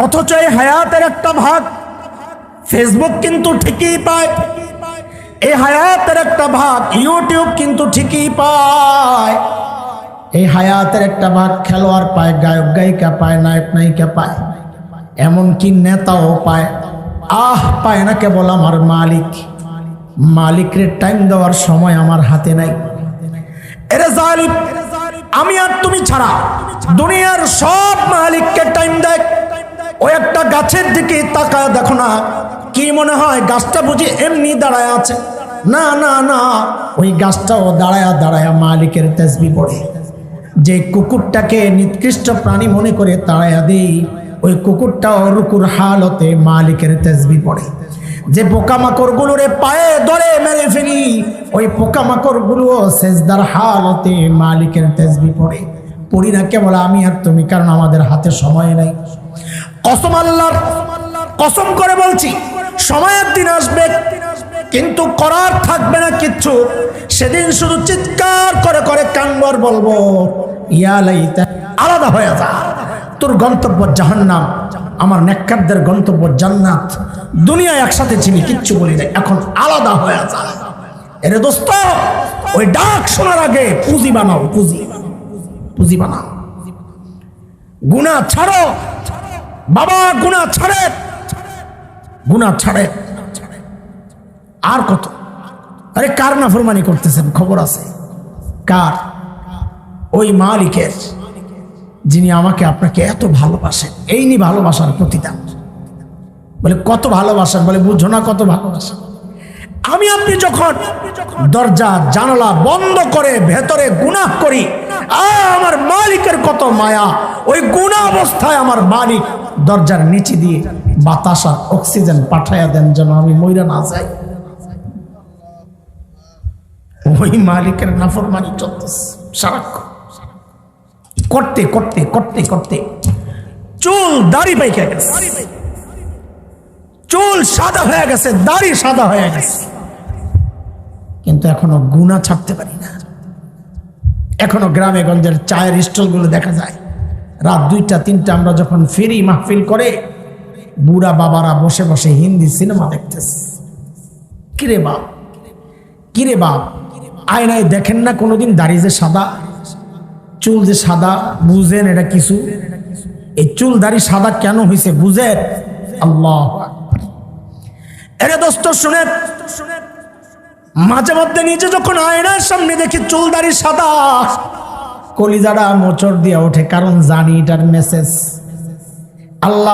অথচ এই হায়াতের একটা ভাগ ফেসবুক কিন্তু ঠিকই পায়, এই হায়াতের একটা ভাগ ইউটিউব কিন্তু ঠিকই পায়, এই হায়াতের একটা ভাগ খেলোয়াড় পায়, গায়ক গায়িকা পায়, নায়ক নায়িকা পায়, এমনকি নেতাও পায়। পায় না কেবল আমার মালিক, মালিকের টাইম দেওয়ার সময় আমার হাতে নাই। এরে জালিম, আমি আর তুমি ছাড়া দুনিয়ার সব মালিককে টাইম দেয়। ওই একটা গাছের দিকে তাকায় দেখো না, কি মনে হয় গাছটা বুঝি এমনি দাঁড়ায় আছে? না না না, ওই গাছটাও দাঁড়ায় দাঁড়ায় মালিকের তাসবিহ পড়ে। যে কুকুরটাকে নিকৃষ্ট প্রাণী মনে করে তাড়াইয়া দেই, ওই কুকুরটাও রুকুর হালতে মালিকের তাসবিহ পড়ে। যে পোকামাকড় গুলোরে পায়ে ধরে মেরে ফেলি, ওই পোকামাকড় গুলো সেজদার হালতে মালিকের তাসবিহ পড়ে। পড়ি না কেবল আমি আর তুমি, কারণ আমাদের হাতে সময় নাই। কসম আল্লাহর, কসম করে বলছি, সময়ের দিন আসবে কিন্তু করার থাকবে না কিচ্ছু। সেদিন শুধু চিৎকার করে করে কানবর বলবো, ইয়া লাইতা, আলাদা হয়ে যা, তোর গন্তব্য জাহান্নাম, আমার নেককারদের গন্তব্য জান্নাত। দুনিয়ায় একসাথে চিনি, কিচ্ছু বলি না, এখন আলাদা হয়ে যা। এরে দোস্ত, ওই ডাক শোনার আগে পুঁজি বানাও, পুঁজি, পুঁজি বানাও। গুনাহ ছাড়ো বাবা, গুনাহ ছাড়ে, গুনাহ ছাড়ে। আর কত? আরে কার নাফরমানি করতেছেন খবর আছে? কার? ওই মালিকের, যিনি আমাকে আপনাকে এত ভালোবাসেন। এই নি ভালোবাসার প্রতিদান। বলে কত ভালোবাসেন? বলে বুঝো না কত ভালোবাসেন। আমি আপনি যখন দরজা জানালা বন্ধ করে ভেতরে গুনাহ করি, আমার মালিকের কত মায়া। ওই গুনাহ অবস্থায় আমার মালিক দরজার নিচে দিয়ে বাতাস আর অক্সিজেন পাঠাইয়া দেন যেন আমি মইরা না যাই। ওই মালিকের নাফরমানি চলতেছে সারাক্ষণ, করতে করতে করতে করতে চুল দাড়ি পাইকে গেছে, চুল সাদা হয়ে গেছে, দাড়ি সাদা হয়ে গেছে, কিন্তু এখনো গুনাহ ছাড়তে পারি না। এখনো গ্রামে গঞ্জের চায়ের স্টলগুলো দেখা যায়, রাত 2টা 3টা আমরা যখন ফেরি মাহফিল করে, বুড়া বাবারা বসে বসে হিন্দি সিনেমা দেখতেছে। কিরে বাপ, কিরে বাপ, আয়নায় দেখেন না কোনোদিন দাড়ি যে সাদা, চুল যে সাদা, বুঝেন এটা কিছু? এই চুল দাড়ি সাদা কেন হয়েছে বুঝেন? আল্লাহ। এরে দোস্ত শুনে, মাঝে মধ্যে নিজে যখন আয়নার সামনে দেখি চুল দাড়ি সাদা, কলিজাটা মোচড় দিয়ে ওঠে, কারণ জানি এটার মেসেজ। আল্লাহ